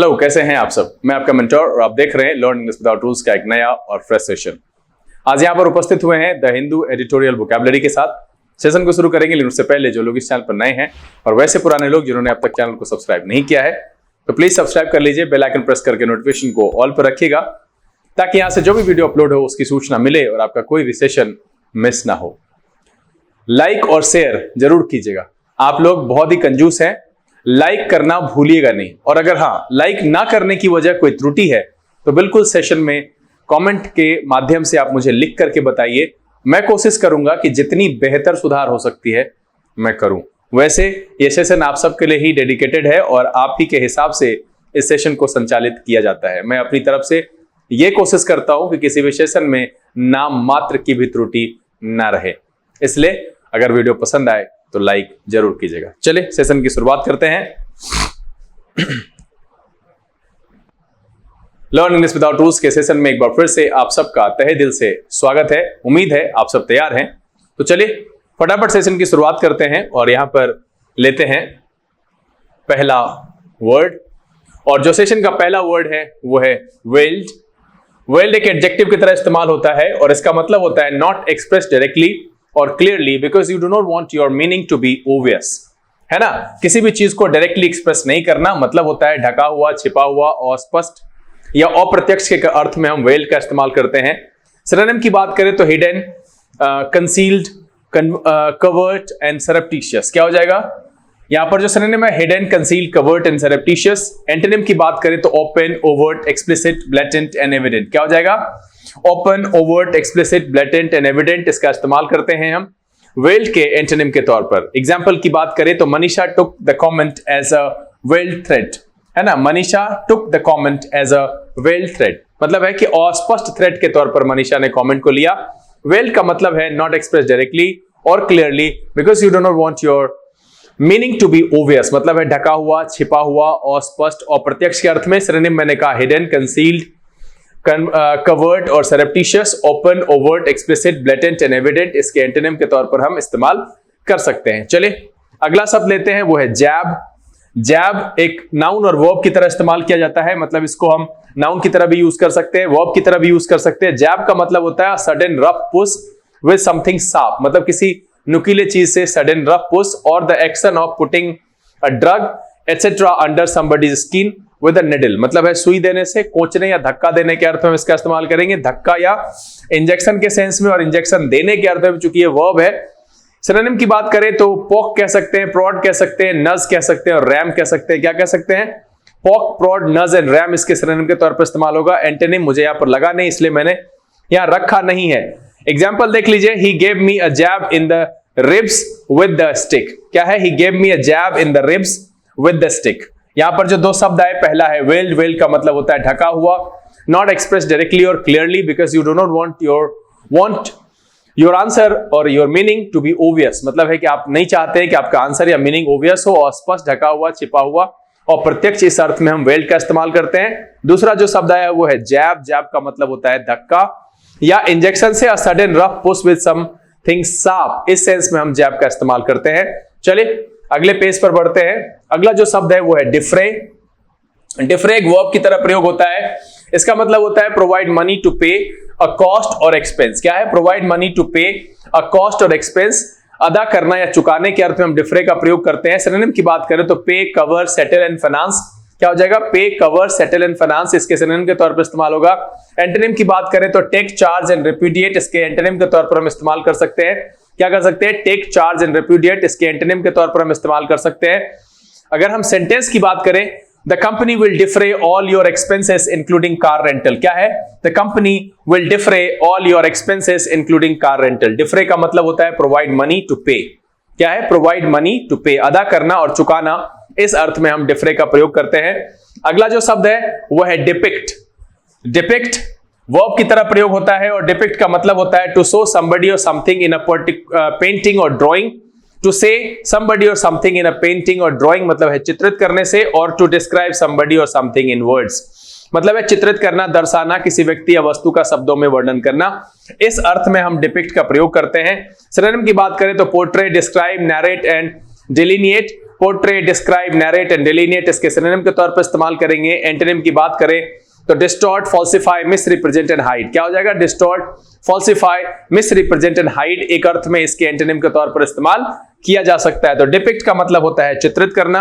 Hello, कैसे हैं आप सब। मैं आपका मेंटर और आप देख रहे हैं लर्न इंग्लिश विदाउट रूल्स का एक नया और फ्रेश सेशन। आज यहाँ पर उपस्थित हुए हैं द हिंदू एडिटोरियल वोकैबुलरी के साथ। सेशन को शुरू करेंगे, लेकिन उससे पहले जो लोग इस चैनल पर नए हैं और वैसे पुराने लोग जिन्होंने अब तक चैनल को सब्सक्राइब नहीं किया है, तो प्लीज सब्सक्राइब कर लीजिए। बेल आइकन प्रेस करके नोटिफिकेशन को ऑल पर रखिएगा, ताकि यहाँ से जो भी वीडियो अपलोड हो उसकी सूचना मिले और आपका कोई भी सेशन मिस ना हो। लाइक और शेयर जरूर कीजिएगा। आप लोग बहुत ही कंजूस हैं, लाइक करना भूलिएगा नहीं। और अगर हाँ, लाइक ना करने की वजह कोई त्रुटि है तो बिल्कुल सेशन में कमेंट के माध्यम से आप मुझे लिख करके बताइए। मैं कोशिश करूंगा कि जितनी बेहतर सुधार हो सकती है मैं करूं। वैसे ये सेशन आप सबके लिए ही डेडिकेटेड है और आप ही के हिसाब से इस सेशन को संचालित किया जाता है। मैं अपनी तरफ से ये कोशिश करता हूं कि किसी भी सेशन में नाम मात्र की भी त्रुटि ना रहे। इसलिए अगर वीडियो पसंद आए तो लाइक जरूर कीजिएगा। चलिए सेशन की शुरुआत करते हैं। लर्न इंग्लिश विदाउट रूल्स के सेशन में एक बार फिर से आप सबका तहे दिल से स्वागत है। उम्मीद है आप सब तैयार हैं। तो चलिए फटाफट सेशन की शुरुआत करते हैं और यहां पर लेते हैं पहला वर्ड। और जो सेशन का पहला वर्ड है वो है वेल्ड। वेल्ड एक एडजेक्टिव की तरह इस्तेमाल होता है और इसका मतलब होता है नॉट एक्सप्रेस डायरेक्टली और clearly because you do not want your meaning to be obvious. है ना, किसी भी चीज को डायरेक्टली एक्सप्रेस नहीं करना, मतलब होता है ढका हुआ, छिपा हुआ, अस्पष्ट या अप्रत्यक्ष के अर्थ में हम वेल्ड का इस्तेमाल करते हैं। सिनोनिम की बात करें तो हिडन, कंसील्ड, कवर्ट एंड सरप्टिशियस। क्या हो जाएगा यहां पर जो सिनोनिम है? Hidden, concealed, covert and सरप्टिशियस। Antonym की बात करें तो open, overt, explicit, blatant and evident. क्या हो जाएगा? Open, overt, explicit, blatant and evident इसका इस्तेमाल करते हैं हम वेल्ड के एंटोनिम के तौर पर। एग्जांपल की बात करें तो Manisha took the comment as a veiled threat. है ना, Manisha took the comment as a veiled threat मतलब है कि अस्पष्ट थ्रेट के तौर पर मनीषा ने कमेंट को लिया। वेल्ड का मतलब है नॉट एक्सप्रेस डायरेक्टली और clearly because you do not want your meaning to be obvious, मतलब है ढका हुआ, छिपा हुआ, अस्पष्ट और प्रत्यक्ष के अर्थ में। सिनोनिम मैंने कहा हिडन, कंसील्ड, कवर्ट और सरप्टिशियस, open, overt, explicit, blatant and evident इसके एंटोनिम के तौर पर हम इस्तेमाल कर सकते हैं। चलिए अगला शब्द लेते हैं, वो है जैब। जैब एक नाउन और वर्ब की तरह इस्तेमाल किया जाता है, मतलब इसको हम नाउन की तरह भी यूज कर सकते हैं, वर्ब की तरह भी यूज कर सकते हैं। जैब का मतलब होता है sudden rough push with something sharp, मतलब किसी नुकीले चीज से सडन रफ पुश और the action of putting a drug etcetera under somebody's skin with a needle, मतलब है सुई देने से, कोचने या धक्का देने के अर्थ में इसका इस्तेमाल करेंगे। धक्का या इंजेक्शन के सेंस में और इंजेक्शन देने के अर्थ में, चूंकि ये वर्ब है। सिनोनिम की बात करें तो पोक कह सकते हैं, प्रॉड कह सकते हैं, नज कह सकते हैं और रैम कह सकते हैं। क्या कह सकते हैं? पोक, प्रॉड, नज एंड रैम इसके सिनोनिम के तौर पर इस्तेमाल होगा। एंटोनिम मुझे यहां पर लगा नहीं, इसलिए मैंने यहां रखा नहीं है। एग्जाम्पल देख लीजिए, he gave me a jab in the ribs with the stick. क्या है? He gave me a jab in the ribs with the stick. यहां पर जो दो शब्द आए, पहला है वेल्ड। वेल्ड का मतलब होता है ढका हुआ, नॉट एक्सप्रेस डायरेक्टली और clearly because you do not want your answer और your meaning to be obvious, मतलब है कि आप नहीं चाहते हैं कि आपका आंसर या मीनिंग ओवियस हो, अस्पष्ट, ढका हुआ, छिपा हुआ और प्रत्यक्ष, इस अर्थ में हम वेल्ड का इस्तेमाल करते हैं। दूसरा जो शब्द आया वो है जैब। जैब का मतलब होता है धक्का या इंजेक्शन से, a sudden rough push with something sharp, इस सेंस में हम जैब का इस्तेमाल करते हैं। चलिए अगले पेज पर बढ़ते हैं। अगला जो शब्द है वो है डिफ्रे। डिफ्रे एक वर्ब की तरह प्रयोग होता है। इसका मतलब होता है प्रोवाइड मनी टू पे अ कॉस्ट और एक्सपेंस। क्या है? प्रोवाइड मनी टू पे अ कॉस्ट और एक्सपेंस, अदा करना या चुकाने के अर्थ में हम डिफ्रे का प्रयोग करते हैं। सिनोनिम की बात करें तो पे, कवर, सेटल एंड फाइनेंस। क्या हो जाएगा? पे, कवर, सेटल एंड फाइनेंस इसके सिनोनिम के तौर पर इस्तेमाल होगा। एंटोनिम की बात करें तो टेक, चार्ज एंड रिप्यूडिएट इसके एंटोनिम के तौर पर हम इस्तेमाल कर सकते हैं। क्या कर सकते हैं? टेक, चार्ज एंड रिप्यूडिएट इसके एंटोनिम के तौर पर हम इस्तेमाल कर सकते हैं। अगर हम सेंटेंस की बात करें, the company will defray all your expenses including car rental. क्या है? The company will defray all your expenses including car rental. Defray का मतलब होता है प्रोवाइड मनी टू पे। क्या है? प्रोवाइड मनी टू पे, अदा करना और चुकाना, इस अर्थ में हम डिफ्रे का प्रयोग करते हैं। अगला जो शब्द है वो है डिपिक्ट। डिपिक्ट वर्ब की तरह प्रयोग होता है और डिपिक्ट का मतलब होता है टू शो समबडी और समथिंग इन अ पेंटिंग और ड्राइंग। टू से समबडी और समथिंग इन अ पेंटिंग और ड्राइंग मतलब है चित्रित करने से, और टू डिस्क्राइब समबडी और समथिंग इन वर्ड्स मतलब है चित्रित करना, दर्शाना, किसी व्यक्ति या वस्तु का शब्दों में वर्णन करना। इस अर्थ में हम डिपिक्ट का प्रयोग करते हैं। सिनोनिम की बात करें तो portray, describe, narrate and delineate portray, describe, narrate and delineate इसके सिनोनिम के तौर पर इस्तेमाल करेंगे। एंटोनिम की बात करें तो distort, falsify, misrepresent and hide. क्या हो जाएगा? Distort, falsify, misrepresent and hide एक अर्थ में इसके एंटोनिम के तौर पर इस्तेमाल किया जा सकता है। तो डिपिक्ट का मतलब होता है चित्रित करना।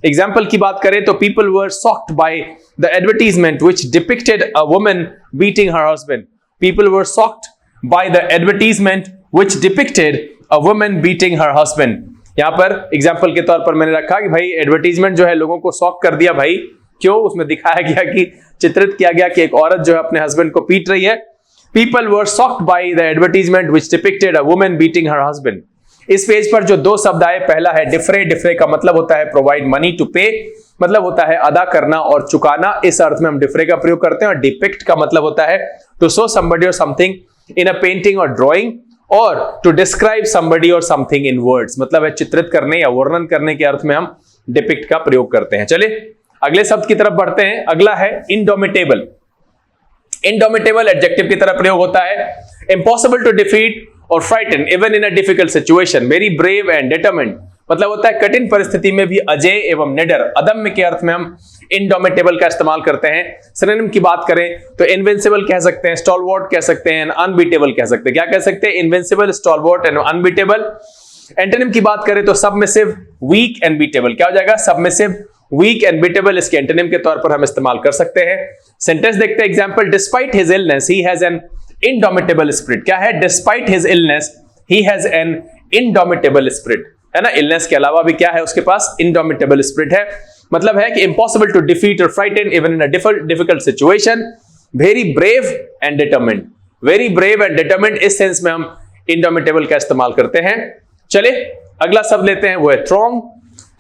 एग्जाम्पल की बात करें तो people were shocked by the advertisement which depicted a woman beating her husband. People were shocked by the advertisement which depicted a woman beating her husband. यहां पर एग्जाम्पल के तौर पर मैंने रखा कि भाई एडवर्टीजमेंट जो है लोगों को शॉक कर दिया। भाई क्यों? उसमें दिखाया गया कि चित्रित किया गया कि एक औरत जो है अपने हस्बैंड को पीट रही है। People were shocked by the advertisement which depicted a woman beating her husband. इस पेज पर जो दो शब्द आए, पहला है डिफरे। डिफरे का मतलब होता है प्रोवाइड मनी टू पे, मतलब होता है अदा करना और चुकाना। इस अर्थ में हम डिफरे का प्रयोग करते हैं। और डिपिक्ट का मतलब होता है टू शो समबडी और समथिंग इन अ पेंटिंग और ड्रॉइंग, और टू डिस्क्राइब समबडी और समथिंग इन वर्ड्स, मतलब है चित्रित करने या वर्णन करने के अर्थ में हम डिपिक्ट का प्रयोग करते हैं। चलिए अगले शब्द की तरफ बढ़ते हैं। अगला है इंडोमिटेबल। इंडोमिटेबल एडजेक्टिव की तरफ प्रयोग होता है। इम्पॉसिबल टू डिफीट और frighten even in a difficult situation, very brave and determined, मतलब होता है कठिन परिस्थिति में भी अजेय एवं निडर, अदम्य के अर्थ में हम इंडोमिटेबल का इस्तेमाल करते हैं। सिनोनिम की बात करें तो इनविंसिबल कह सकते हैं, स्टॉलवर्ट कह सकते हैं, अनबीटेबल कह सकते हैं। क्या कह सकते हैं? Invincible, stalwart and unbeatable. Antonym की बात करें तो सबमिसिव, वीक एंड बीटेबल। क्या हो जाएगा? सबमिसिव, वीक एंड बीटेबल इसके एंटोनिम के तौर पर हम इस्तेमाल कर सकते हैं। सेंटेंस देखते हैं। Example, despite his illness he has an indomitable spirit. क्या है? Despite his illness he has an indomitable spirit, है ना। इलनेस के अलावा भी क्या है उसके पास? इंडोमिटेबल स्पिरिट है। मतलब है कि इम्पॉसिबल टू डिफीट और frighten even in a difficult situation, very brave and determined. Very brave and determined इस सेंस में हम इंडोमिटेबल का इस्तेमाल करते हैं। चलिए अगला शब्द लेते हैं, वो है थ्रॉन्ग।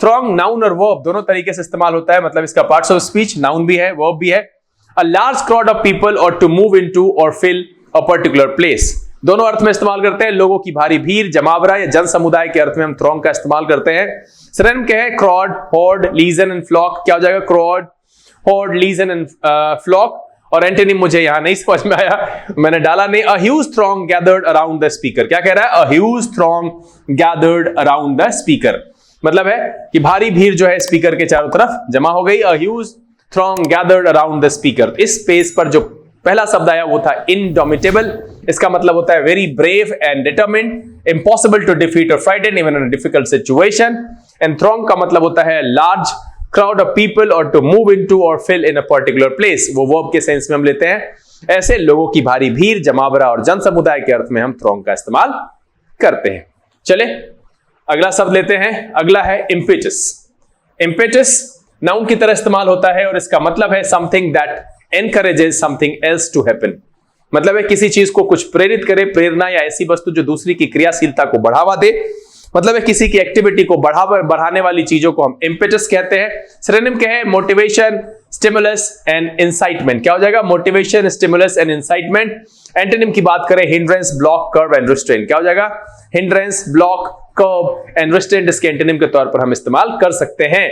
थ्रॉन्ग नाउन और वर्ब दोनों तरीके से इस्तेमाल होता है, मतलब इसका पार्ट्स ऑफ स्पीच नाउन भी है, वर्ब भी है। A large crowd of people और टू मूव इनटू और फिल अ पर्टिकुलर प्लेस, दोनों अर्थ में इस्तेमाल करते हैं। लोगों की भारी भीड़, जमावड़ा या जन समुदाय के अर्थ में हम थ्रॉन्ग का इस्तेमाल करते हैं। सिनोनिम क्या है? Crowd, horde, legion and flock. क्या हो जाएगा? Crowd, horde, legion and flock. और एंटोनिम मुझे यहां नहीं समझ में आया, मैंने डाला नहीं। A huge throng gathered around the speaker. क्या कह रहा है? A huge throng gathered around the speaker, मतलब है कि भारी भीड़ जो है स्पीकर के चारों तरफ जमा हो गई। अ huge throng gathered around the speaker. इस पेज पर जो पहला शब्द आया वो था इंडोमिटेबल। इसका मतलब होता है very brave and determined, impossible to defeat और frighten even in a difficult situation. And throng का मतलब होता है लार्ज क्राउड ऑफ पीपल और टू मूव इनटू और fill in a particular place, वो वर्ब के सेंस में हम लेते हैं। ऐसे लोगों की भारी भीड़, जमावड़ा और जन समुदाय के अर्थ में हम थ्रॉन्ग का इस्तेमाल करते हैं। चले अगला शब्द लेते हैं। अगला है इम्पेटस। इम्पेटस नाउन की तरह इस्तेमाल होता है और इसका मतलब है something that encourages something else to happen, मतलब है किसी चीज को कुछ प्रेरित करे, प्रेरणा या ऐसी वस्तु जो दूसरी की क्रियाशीलता को बढ़ावा दे, मतलब है किसी की एक्टिविटी को बढ़ाने वाली चीजों को हम इम्पेटस कहते हैं। सिनोनिम क्या है? Motivation, stimulus and incitement. क्या हो जाएगा? Motivation, stimulus and incitement. Antonym की बात करें hindrance, block, curve and restraint. क्या हो जाएगा? Hindrance, block, curve and restraint इसके एंटोनिम के तौर पर हम इस्तेमाल कर सकते हैं।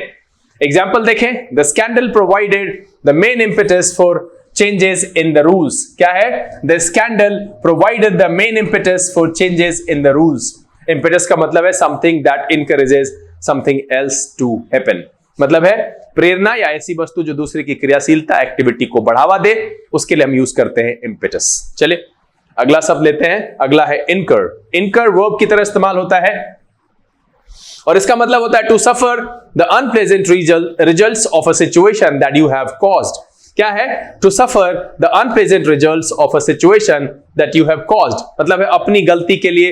एग्जाम्पल देखें, the scandal provided the main impetus for changes in the rules। क्या है? The scandal provided the main impetus for changes in the rules। Impetus का मतलब है something that encourages something else to happen, मतलब है प्रेरणा या ऐसी वस्तु जो दूसरे की क्रियाशीलता, एक्टिविटी को बढ़ावा दे, उसके लिए हम यूज करते हैं impetus। चलिए अगला शब्द लेते हैं। अगला है incur। incur वर्ब की तरह इस्तेमाल होता है और इसका मतलब होता है to suffer the unpleasant results of a situation that you have caused। क्या है? To suffer the unpleasant results of a situation that you have caused, मतलब है अपनी गलती के लिए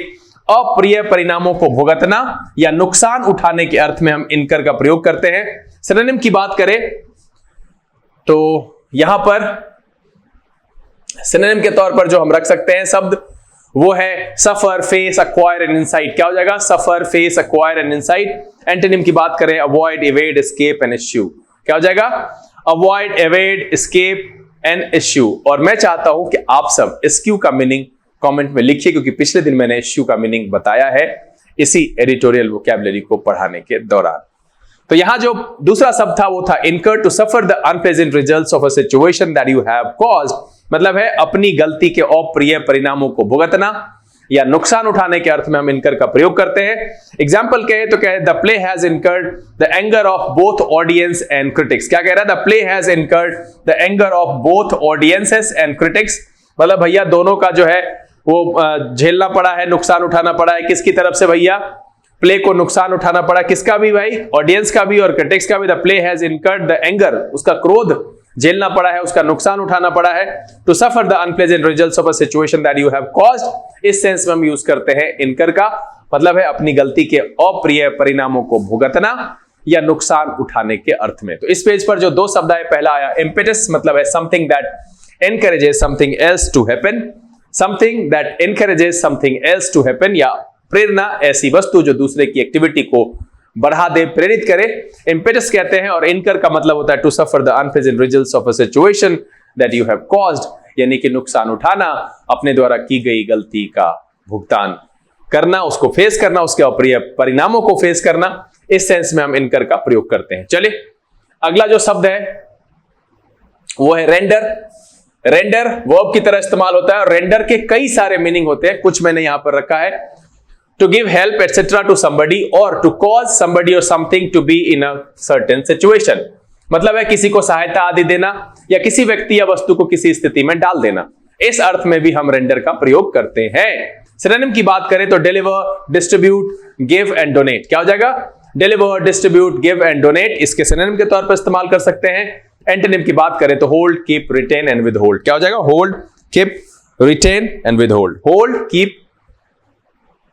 अप्रिय परिणामों को भुगतना या नुकसान उठाने के अर्थ में हम इनकर का प्रयोग करते हैं। सिनोनिम की बात करें तो यहां पर सिनोनिम के तौर पर जो हम रख सकते हैं शब्द वो है suffer, face, acquire and insight. क्या हो जाएगा? Suffer, face, acquire and insight. Antonym की बात करें avoid, evade, escape and issue. क्या हो जाएगा? Avoid, evade, escape and issue. और मैं चाहता हूं कि आप सब इश्यू का मीनिंग कमेंट में लिखिए, क्योंकि पिछले दिन मैंने इश्यू का मीनिंग बताया है इसी एडिटोरियल वोकैबुलरी को पढ़ाने के दौरान। तो यहां जो दूसरा शब्द था वो था incur, to suffer the unpleasant results of a situation that you have caused, मतलब है अपनी गलती के अप्रिय परिणामों को भुगतना या नुकसान उठाने के अर्थ में हम इनकर का प्रयोग करते हैं। एग्जाम्पल कहे तो कहे the play has incurred the anger of both audience and critics. क्या कह रहा है? The play has incurred the anger of both audiences and critics, मतलब भैया दोनों का जो है वो झेलना पड़ा है, नुकसान उठाना पड़ा है। किसकी तरफ से भैया? प्ले को नुकसान उठाना पड़ा, किसका भी भाई? ऑडियंस का भी और क्रिटिक्स का भी। The play has incurred the anger, उसका क्रोध झेलना पड़ा है, उसका नुकसान उठाना पड़ा है। To suffer the unpleasant results of a situation that you have caused, इस सेंस में हम यूज करते हैं इनकर का, मतलब है अपनी गलती के अप्रिय परिणामों को भुगतना या नुकसान उठाने के अर्थ में। तो इस पेज पर जो दो शब्द आए, पहला आया इम्पेटस, मतलब है something that encourages something else to happen, something that encourages something else to happen, या प्रेरणा ऐसी वस्तु जो दूसरे की एक्टिविटी को बढ़ा दे, प्रेरित करे, इम्पेटस कहते हैं। और इनकर का मतलब होता है to suffer the unpleasant results of a situation that you have caused, यानी कि नुकसान उठाना, अपने द्वारा की गई गलती का भुगतान करना, उसको फेस करना, उसके अप्रिय परिणामों को फेस करना, इस सेंस में हम इनकर का प्रयोग करते हैं। चलिए अगला जो शब्द है वो है रेंडर। रेंडर वर्ब की तरह इस्तेमाल होता है और रेंडर के कई सारे मीनिंग होते हैं, कुछ मैंने यहां पर रखा है। To give help etc. to somebody or to cause somebody or something to be in a certain situation, मतलब है किसी को सहायता आदि देना या किसी व्यक्ति या वस्तु को किसी स्थिति में डाल देना। इस अर्थ में भी हम रेंडर का प्रयोग करते हैं। सिनोनिम की बात करें तो deliver, distribute, give and donate. क्या हो जाएगा? Deliver, distribute, give and donate, इसके सिनोनिम के तौर पर इस्तेमाल कर सकते हैं। एंटोनिम की बात करें तो hold, keep, retain and withhold. क्या हो जाएगा? Hold, keep, retain and withhold. Hold, keep,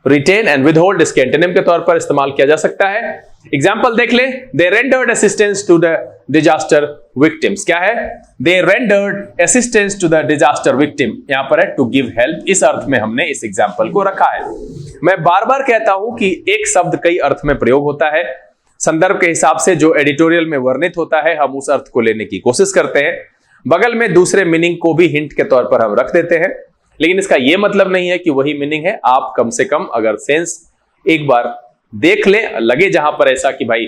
retain and withhold इसके एंटोनिम के तौर पर इस्तेमाल किया जा सकता है। एग्जांपल देख ले, they rendered assistance to the disaster victims. क्या है? They rendered assistance to the disaster victim, यहां पर है टू गिव हेल्प, इस अर्थ में हमने इस एग्जांपल को रखा है। मैं बार बार कहता हूं कि एक शब्द कई अर्थ में प्रयोग होता है, संदर्भ के हिसाब से जो एडिटोरियल में वर्णित होता है हम उस अर्थ को लेने की कोशिश करते हैं, बगल में दूसरे मीनिंग को भी हिंट के तौर पर हम रख देते हैं, लेकिन इसका यह मतलब नहीं है कि वही मीनिंग है। आप कम से कम अगर सेंस एक बार देख ले, लगे जहां पर ऐसा कि भाई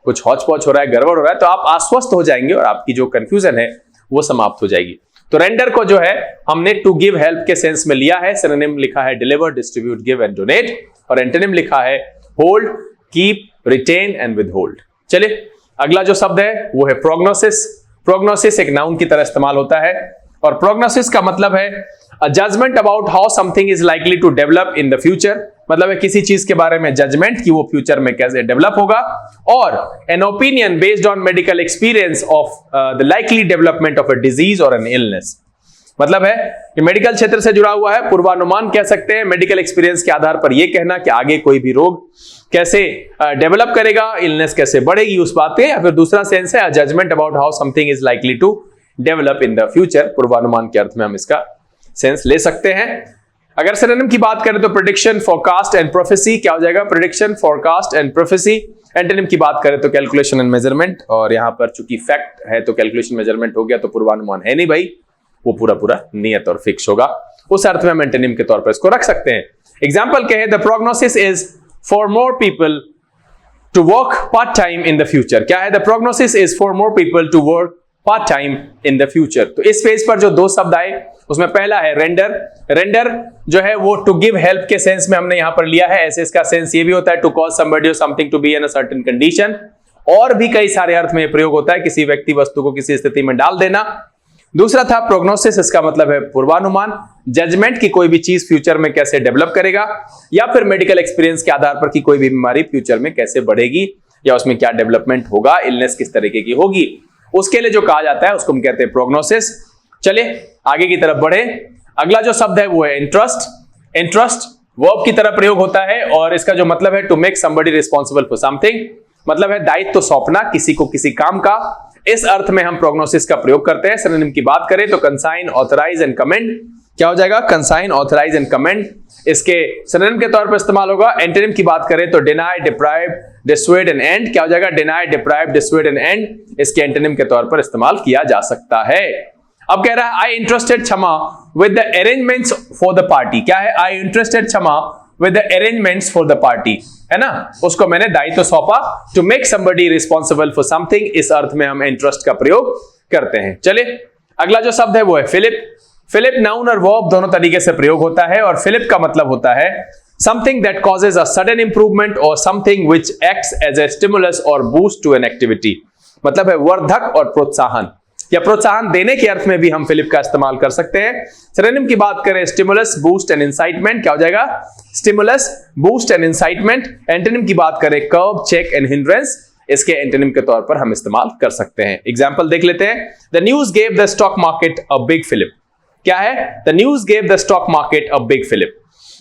कुछ हौच पौच हो रहा है, गड़बड़ हो रहा है, तो आप आश्वस्त हो जाएंगे और आपकी जो कंफ्यूजन है वो समाप्त हो जाएगी। तो रेंडर को जो है हमने टू गिव हेल्प के सेंस में लिया है। सिनोनिम लिखा है deliver, distribute, give and donate, और एंटोनिम लिखा है hold, keep, retain and withhold. चलिए अगला जो शब्द है वो है प्रोग्नोसिस। प्रोग्नोसिस एक नाउन की तरह इस्तेमाल होता है और प्रोग्नोसिस का मतलब है a judgment about how something is likely to develop in the future, मतलब है किसी चीज के बारे में जजमेंट कि वो फ्यूचर में कैसे डेवलप होगा, और an opinion based on medical experience of the likely development of a disease और एन इलनेस। मतलब है कि मेडिकल क्षेत्र से जुड़ा हुआ है, पूर्वानुमान कह सकते हैं, मेडिकल एक्सपीरियंस के आधार पर यह कहना कि आगे कोई भी रोग कैसे डेवलप करेगा, इलनेस कैसे बढ़ेगी उस बात पे। या फिर दूसरा सेंस है judgement about how something is likely to develop in the future, पूर्वानुमान के अर्थ में हम इसका सेंस ले सकते हैं। अगर सिनोनिम की बात करें तो प्रेडिक्शन, फोरकास्ट एंड प्रोफेसी। क्या हो जाएगा? Prediction, forecast and prophecy. Antonym की बात करें तो कैलकुलेशन एंड मेजरमेंट, और यहां पर चूंकि फैक्ट है तो कैलकुलेशन मेजरमेंट हो गया, तो पूर्वानुमान है नहीं भाई, वो पूरा पूरा नियत और फिक्स होगा, उस अर्थ में हम एंटोनिम के तौर पर इसको रख सकते हैं। एग्जाम्पल कहे the prognosis is for more people to work part time in the future. क्या है? The prognosis is for more people to work part time in the future. तो इस पेज पर जो दो शब्द आए उसमें पहला है रेंडर। रेंडर जो है वो टू गिव हेल्प के सेंस में हमने यहां पर लिया है। ऐसे इसका सेंस ये भी होता है टू कॉज समबडी और something to be in a certain condition, और भी कई सारे अर्थ में प्रयोग होता है, किसी व्यक्ति वस्तु को किसी स्थिति में डाल देना। दूसरा था प्रोग्नोसिस, इसका मतलब है पूर्वानुमान, जजमेंट की कोई भी चीज फ्यूचर में कैसे डेवलप करेगा, या फिर मेडिकल एक्सपीरियंस के आधार पर कि कोई भी बीमारी फ्यूचर में कैसे बढ़ेगी या उसमें क्या डेवलपमेंट होगा, इलनेस किस तरीके की होगी, उसके लिए जो कहा जाता है उसको हम कहते हैं प्रोग्नोसिस। चलिए आगे की तरफ बढ़े। अगला जो शब्द है वो है इंटरेस्ट। इंटरेस्ट वर्ब की तरह प्रयोग होता है और इसका जो मतलब है to make somebody responsible for something, मतलब है दायित्व तो सौंपना किसी को किसी काम का। इस अर्थ में हम प्रोग्नोसिस का प्रयोग करते हैं। सिनोनिम की बात करें तो कंसाइन, ऑथराइज एंड कमेंड। क्या हो जाएगा? कंसाइन, ऑथराइज एंड कमेंड इसके सिनोनिम के तौर पर इस्तेमाल होगा। एंटोनिम की बात करें तो डिनाई, डिप्राइव, डिसुएड एंड एंड। क्या हो जाएगा? डिनाई, डिप्राइव, डिसुएड एंड एंड इसके एंटोनिम के तौर पर इस्तेमाल किया जा सकता है। अब कह रहा है I entrusted Kshama with the arrangements for the party. क्या है? I entrusted Kshama with the arrangements for the party, है ना, उसको मैंने दायित्व सौंपा। To make somebody responsible for something, इस अर्थ में हम इंटरेस्ट का प्रयोग करते हैं। चलिए अगला जो शब्द है वो है फिलिप। फिलिप नाउन और वर्ब दोनों तरीके से प्रयोग होता है और फिलिप का मतलब होता है something that causes a sudden improvement और something which acts as a stimulus और बूस्ट टू एन एक्टिविटी। मतलब है वर्धक और प्रोत्साहन या प्रोत्साहन देने के अर्थ में भी हम फिलिप का इस्तेमाल कर सकते हैं। सिनोनिम की बात करें स्टिमुलस, बूस्ट एंड इंसाइटमेंट, क्या हो जाएगा? Stimulus, boost and incitement. Antonym की बात करें कर्ब, चेक एंड हिंड्रेंस, इसके एंटोनिम के तौर पर हम इस्तेमाल कर सकते हैं। एग्जांपल देख लेते हैं। The news gave the stock market a big fillip. क्या है? The news gave the stock market a big fillip.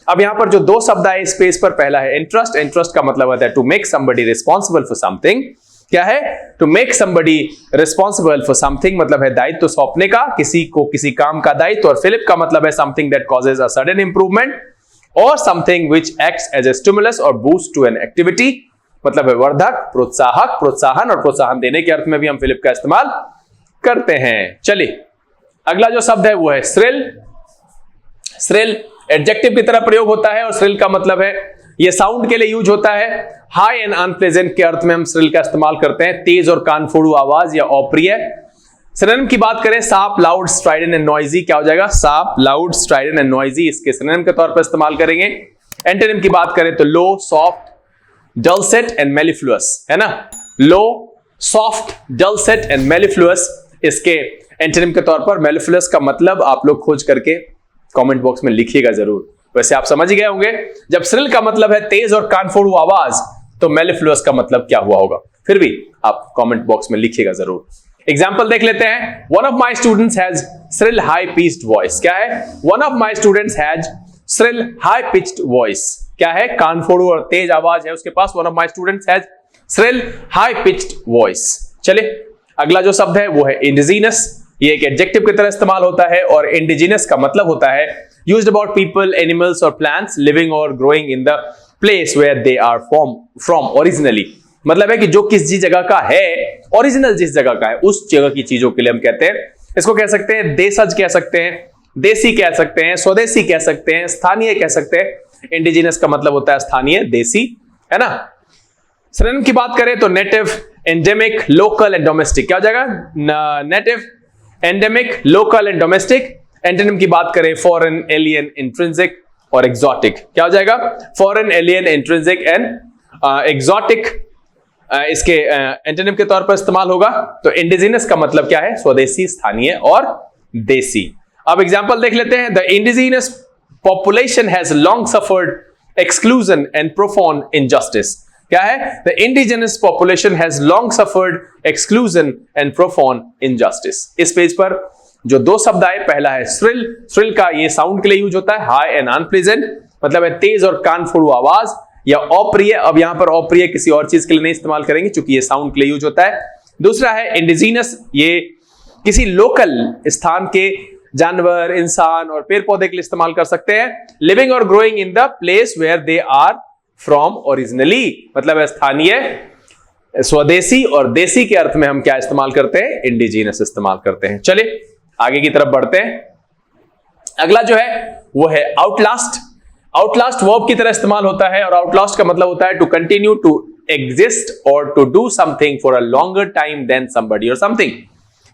अब यहां पर जो दो शब्द आए इस पेज पर, पहला है इंटरेस्ट। इंटरेस्ट का मतलब होता है to make somebody responsible for something. क्या है? To make somebody responsible for something, मतलब है दायित्व सौंपने का, किसी को किसी काम का दायित्व। और फिलिप का मतलब है something that causes a sudden improvement और something which acts as a stimulus और बूस्ट टू एन एक्टिविटी, मतलब है वर्धक, प्रोत्साहक, प्रोत्साहन और प्रोत्साहन देने के अर्थ में भी हम फिलिप का इस्तेमाल करते हैं। चलिए अगला जो शब्द है वो है श्रिल। श्रिल एडजेक्टिव की तरह प्रयोग होता है और श्रिल का मतलब है ये साउंड के लिए यूज होता है। हाई एंड अनप्लेजेंट के अर्थ में हम श्रिल का इस्तेमाल करते हैं, तेज और कानफोड़ू आवाज या अप्रिय। सिनोनिम की बात करें sharp, loud, Strident and noisy, क्या हो जाएगा? Sharp, loud, Strident and noisy, इसके सिनोनिम के तौर पर इस्तेमाल करेंगे। एंटोनिम की बात करें तो लो, सॉफ्ट, डलसेट एंड मेलिफ्लुअस, है ना? लो, सॉफ्ट, डलसेट एंड मेलिफ्लुअस, इसके एंटोनिम के तौर पर। मेलिफ्लुअस का मतलब आप लोग खोज करके कमेंट बॉक्स में लिखिएगा जरूर। वैसे आप समझ गए होंगे, जब श्रिल का मतलब है तेज और कानफोड़ू आवाज, तो मेलिफ्लुअस का मतलब क्या हुआ होगा, फिर भी आप कमेंट बॉक्स में लिखिएगा जरूर। एग्जाम्पल देख लेते हैं। One of my students has shrill high pitched voice. क्या है? One of my students has shrill high pitched voice, क्या है? कानफोड़ू और तेज आवाज है उसके पास। One of my students has shrill high pitched voice. चलिए अगला जो शब्द है वो है इंडिजीनस। ये एक एडजेक्टिव की तरह इस्तेमाल होता है और इंडिजीनस का मतलब होता है used about people, animals or plants living or growing in the place where they are from originally. मतलब है कि जो किसी जगह का है, ओरिजिनल जिस जगह का है उस जगह की चीजों के लिए हम कहते हैं, इसको कह सकते हैं देशज, कह सकते हैं देसी, कह सकते हैं स्वदेशी, कह सकते हैं स्थानीय, कह सकते हैं। इंडिजिनस का मतलब होता है स्थानीय, देसी, है ना? सिनोनिम की बात करें तो native, endemic, local and domestic, क्या हो जाएगा? Native, endemic, local and domestic. Antonym की बात करें फॉरेन, एलियन, इंट्रिंसिक और एक्सोटिक, क्या हो जाएगा? Foreign, alien, intrinsic and exotic, इसके एंटोनिम के तौर पर इस्तेमाल होगा। तो इंडिजिनस का मतलब क्या है? स्वदेशी, स्थानीय और देसी। अब एग्जांपल देख लेते हैं। The indigenous population has long suffered exclusion and profound injustice. क्या है? The indigenous population has long suffered exclusion and profound injustice. इस पेज पर जो दो शब्द आए, पहला है श्रिल। श्रिल का ये साउंड के लिए यूज होता है, हाई एंड अनप्लेजेंट, मतलब है तेज और कानफोड़ू आवाज या अप्रिय। अब यहां पर अप्रिय किसी और चीज के लिए नहीं इस्तेमाल करेंगे क्योंकि ये साउंड के लिए यूज होता है। दूसरा है इंडिजीनस, ये किसी लोकल स्थान के जानवर, इंसान और पेड़ पौधे के लिए इस्तेमाल कर सकते हैं। Living or growing in the place where they are from originally, मतलब है स्थानीय, स्वदेशी और देसी के अर्थ में हम क्या इस्तेमाल करते हैं? इंडिजीनस इस्तेमाल करते हैं। चलिए आगे की तरफ बढ़ते हैं। अगला जो है वो है आउटलास्ट। आउटलास्ट वर्ब की तरह इस्तेमाल होता है और आउटलास्ट का मतलब होता है to continue to exist or to do something for a longer time than somebody और समथिंग।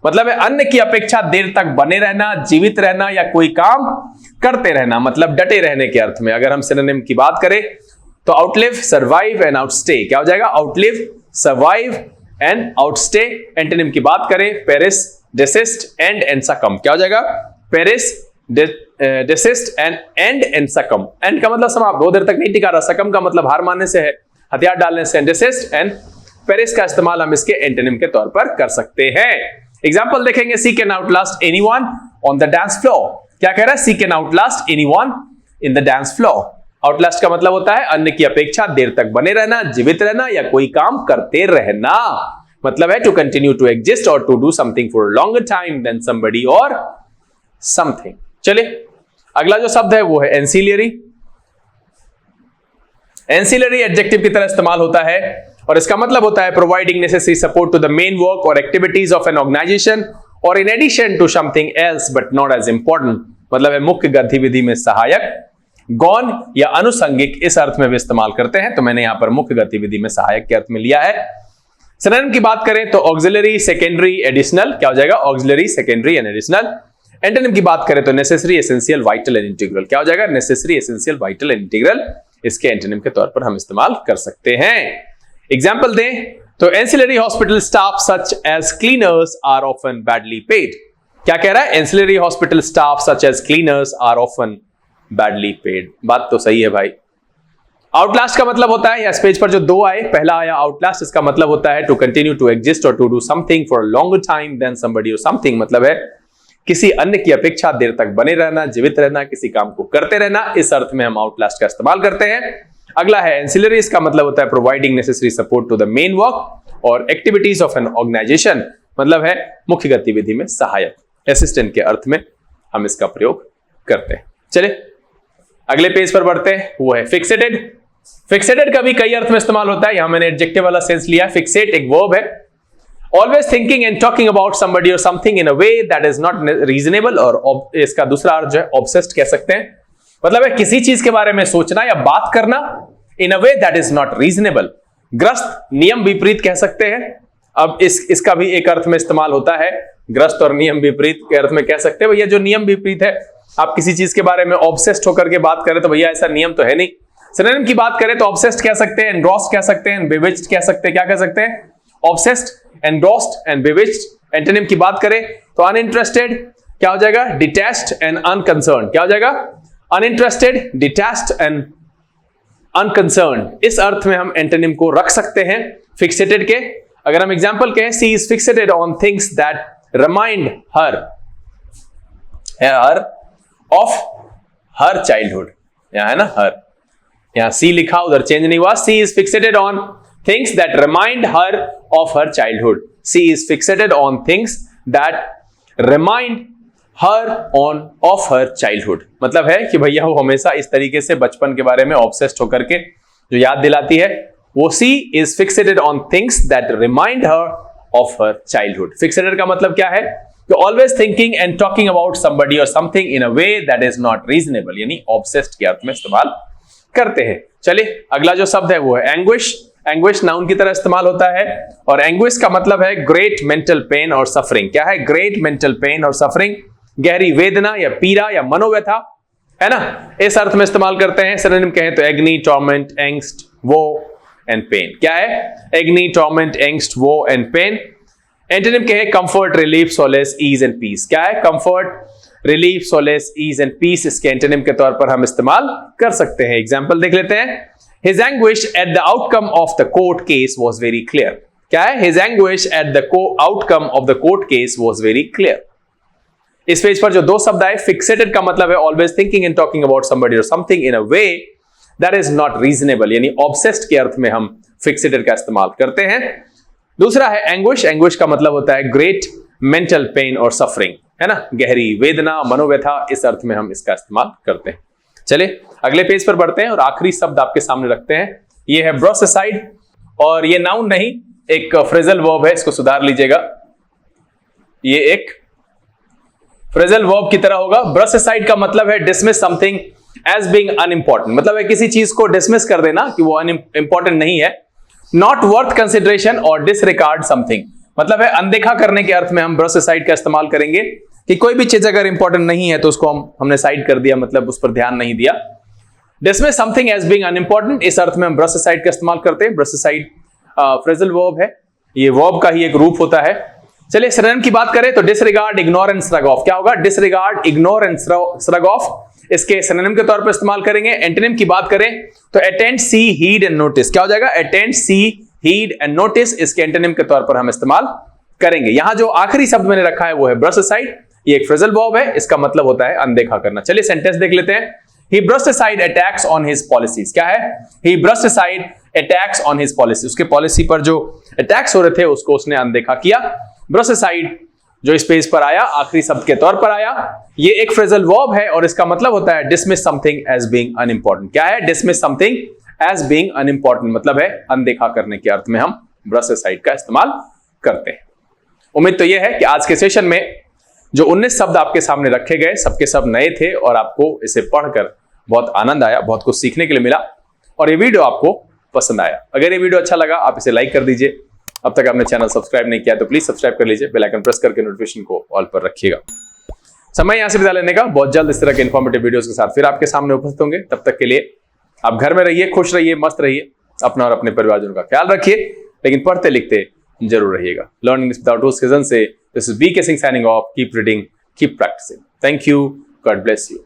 मतलब है अन्य की अपेक्षा देर तक बने रहना, जीवित रहना या कोई काम करते रहना, मतलब डटे रहने के अर्थ में। अगर हम सिनोनिम की बात करें तो आउटलिव, सर्वाइव एंड आउटस्टे, क्या हो जाएगा? Outlive, survive and outstay. Antonym की बात करें पेरिस, डेसिस्ट, एंड सकम, क्या हो जाएगा? पेरिस, डेसिस्ट एंड सकम। एंड का मतलब समाप्त, बहुत देर तक नहीं टिका रहा। सकम का मतलब हार मानने से है, हथियार डालने से। डेसिस्ट एंड पेरिस का इस्तेमाल हम इसके एंटोनिम के तौर पर कर सकते हैं। एग्जांपल देखेंगे। She can outlast anyone on the dance floor. क्या कह रहा है? She can outlast anyone in the dance floor. Outlast का मतलब होता है अन्य की अपेक्षा देर तक बने रहना, जीवित रहना या कोई काम करते रहना। मतलब है to continue to exist or to do something for longer time than somebody और समथिंग। चलिए अगला जो शब्द है वो है एंसिलियरी। एंसिलियरी एडजेक्टिव की तरह इस्तेमाल होता है और इसका मतलब होता है providing necessary support to the main work or activities of an organization or in addition to something else but not as important. मतलब है मुख्य गतिविधि में सहायक, गौण या अनुसंगिक, इस अर्थ में भी इस्तेमाल करते हैं। तो मैंने यहां पर मुख्य गतिविधि में सहायक के अर्थ में लिया है। सिनोनिम की बात करें तो ऑक्सिलरी, सेकेंडरी, एडिशनल, क्या हो जाएगा? Auxiliary, secondary and additional. Antonym की बात करें तो necessary, essential, vital and integral. क्या हो जाएगा? Necessary, essential, vital and integral इसके एंटोनिम के तौर पर हम इस्तेमाल कर सकते हैं। एग्जाम्पल दें तो ancillary hospital staff such as cleaners are often badly paid. क्या कह रहा है? Ancillary hospital staff such as cleaners are often badly paid. बात तो सही है भाई। आउटलास्ट का मतलब होता है, या इस पेज पर जो दो आए, पहला आया आउटलास्ट, इसका मतलब होता है to continue to exist or to do something for a longer time than somebody और समथिंग। मतलब है किसी अन्य की अपेक्षा देर तक बने रहना, जीवित रहना, किसी काम को करते रहना। इस अर्थ में हम आउटलास्ट का इस्तेमाल करते हैं। अगला है एंसिलरी, इसका मतलब होता है providing necessary support to the main work or activities of an organization. मतलब है मुख्य गतिविधि में सहायक, एसिस्टेंट के अर्थ में हम इसका प्रयोग करते हैं। चलिए अगले पेज पर बढ़ते हैं, वो है फिक्सेटेड। फिक्सेटेड का भी कई अर्थ में इस्तेमाल होता है। यहां मैंने एडजेक्टिव वाला सेंस लिया। फिक्सेट एक वर्ब है। Always thinking and talking about somebody और something in a way that is not reasonable, और इसका दूसरा अर्थ जो है ऑब्सेस्ड कह सकते हैं। मतलब है किसी चीज के बारे में सोचना या बात करना in a way that is not reasonable. ग्रस्त, नियम विपरीत कह सकते हैं। अब इसका भी एक अर्थ में इस्तेमाल होता है। ग्रस्त और नियम विपरीत के अर्थ में कह सकते हैं भैया जो नियम विपरीत है, आप किसी चीज के बारे में ऑब्सेस्ड होकर के बात करें तो भैया ऐसा नियम तो है नहीं। सिनोनिम की बात करें तो ऑब्सेस्ड कह सकते हैं, एनग्रॉस्ड कह सकते हैं, बिविच्ड कह सकते हैं। क्या कह सकते हैं? Obsessed, engrossed and bewitched. Antonym की बात करें तो अनइंटरेस्टेड क्या हो जाएगा? Detached and unconcerned. क्या हो जाएगा? Uninterested, detached and unconcerned. इस अर्थ में हम एंटोनिम को रख सकते हैं फिक्सेटेड के। अगर हम एग्जांपल कहें, she is fixated on things that remind her of her childhood. यहां है ना हर, यहां सी लिखा, उधर चेंज नहीं हुआ। She is fixated on things that remind her of her childhood. She is fixated on things that remind her of her childhood. मतलब है कि भैया वो हमेशा इस तरीके से बचपन के बारे में ऑब्सेस्ड होकर के जो याद दिलाती है, वो she is fixated on things that remind her of her childhood. Fixated का मतलब क्या है? कि always thinking and talking about somebody और something in a way that is not reasonable, यानी ऑब्सेस्ड के अर्थ में इस्तेमाल करते हैं। चलिए अगला जो शब्द है वो है एंग्विश। एंग्विश नाउन की तरह इस्तेमाल होता है, और एंग्विश का मतलब है ग्रेट मेंटल पेन और सफरिंग। क्या है? ग्रेट मेंटल पेन और सफरिंग, गहरी वेदना या पीड़ा या मनोव्यथा, है ना, इस अर्थ में इस्तेमाल करते हैं। सिनोनिम कहें तो agony, torment, angst, woe and pain. क्या है? Agony, torment, angst, woe and pain. Antonym कहें comfort, relief, solace, ease and peace. क्या है? Comfort, relief, solace, ease and peace इसके एंटोनिम के तौर पर हम इस्तेमाल कर सकते हैं। एग्जांपल देख लेते हैं। His anguish at the outcome of the court case was very clear. क्या है? His anguish at the outcome of the court case was very clear. इस पेज पर जो दो शब्द आए, फिक्सेटेड का मतलब है always thinking and talking about somebody और something in a way that is not reasonable, यानी ऑब्सेस्ड के अर्थ में हम फिक्सेटेड का इस्तेमाल करते हैं। दूसरा है एंग्विश। एंग्विश का मतलब होता है ग्रेट मेंटल पेन और सफरिंग, है ना, गहरी वेदना, मनोव्यथा, इस अर्थ में हम इसका इस्तेमाल करते हैं। चलिए अगले पेज पर बढ़ते हैं और आखिरी शब्द आपके सामने रखते हैं। ये है ब्रश असाइड, और ये नाउन नहीं, एक फ्रेजल वर्ब है, इसको सुधार लीजिएगा। ये एक फ्रेजल वर्ब की तरह होगा। ब्रश असाइड का मतलब है dismiss something as being unimportant. मतलब है किसी चीज को डिसमिस कर देना कि वो अनइंपॉर्टेंट नहीं है। नॉट वर्थ कंसिडरेशन और डिसरिगार्ड समथिंग। मतलब है अनदेखा करने के अर्थ में हम ब्रश असाइड का इस्तेमाल करेंगे कि कोई भी चीज अगर इंपॉर्टेंट नहीं है तो उसको हमने साइड कर दिया, मतलब उस पर ध्यान नहीं दिया। Dismiss something as being unimportant, इस अर्थ में हम ब्रश असाइड का इस्तेमाल करते हैं। ब्रश असाइड फ्रेजल वर्ब है, ये वर्ब का ही एक रूप होता है। चलिए सिनोनिम की बात करें तो disregard, ignore and shrug of. क्या होगा? Disregard, ignore and shrug of इसके सिनोनिम के तौर पर इस्तेमाल करेंगे। एंटोनिम की बात करें तो attend, see, heed and notice. क्या हो जाएगा? Attend, see, heed and notice इसके एंटोनिम के तौर पर हम इस्तेमाल करेंगे। यहां जो आखिरी शब्द मैंने रखा है वो है ब्रश असाइड। ये एक फ्रेजल वर्ब है, इसका मतलब होता है अनदेखा करना। चलिए सेंटेंस देख लेते हैं। He brushed aside attacks on his policies. क्या है? He brushed aside attacks on his policies. उसके पॉलिसी पर जो अटैक्स हो रहे थे उसको उसने अनदेखा किया। ब्रश असाइड जो इस पेज पर आया आखिरी शब्द के तौर पर आया, ये एक फ्रेजल वर्ब है और इसका मतलब होता है dismiss something as being unimportant. क्या है? Dismiss something as being unimportant, मतलब है अनदेखा करने के अर्थ में हम ब्रश असाइड का इस्तेमाल करते हैं। उम्मीद तो यह है कि आज के सेशन में जो 19 शब्द आपके सामने रखे गए सबके सब नए थे और आपको इसे पढ़कर बहुत आनंद आया, बहुत कुछ सीखने के लिए मिला और ये वीडियो आपको पसंद आया। अगर ये वीडियो अच्छा लगा आप इसे लाइक कर दीजिए। अब तक आपने चैनल सब्सक्राइब नहीं किया तो प्लीज सब्सक्राइब कर लीजिए, बेल आइकन प्रेस करके नोटिफिकेशन को ऑल पर रखिएगा। समय यहां से विदा लेने का। बहुत जल्द इस तरह के इन्फॉर्मेटिव वीडियोस के साथ फिर आपके सामने उपस्थित होंगे। तब तक के लिए आप घर में रहिए, खुश रहिए, मस्त रहिए, अपना और अपने परिवारजनों का ख्याल रखिए, लेकिन पढ़ते लिखते जरूर रहिएगा। लर्निंग विदाउट रूल्स सीजन से this is BK Singh signing off. Keep reading, keep practising. Thank you, God bless you.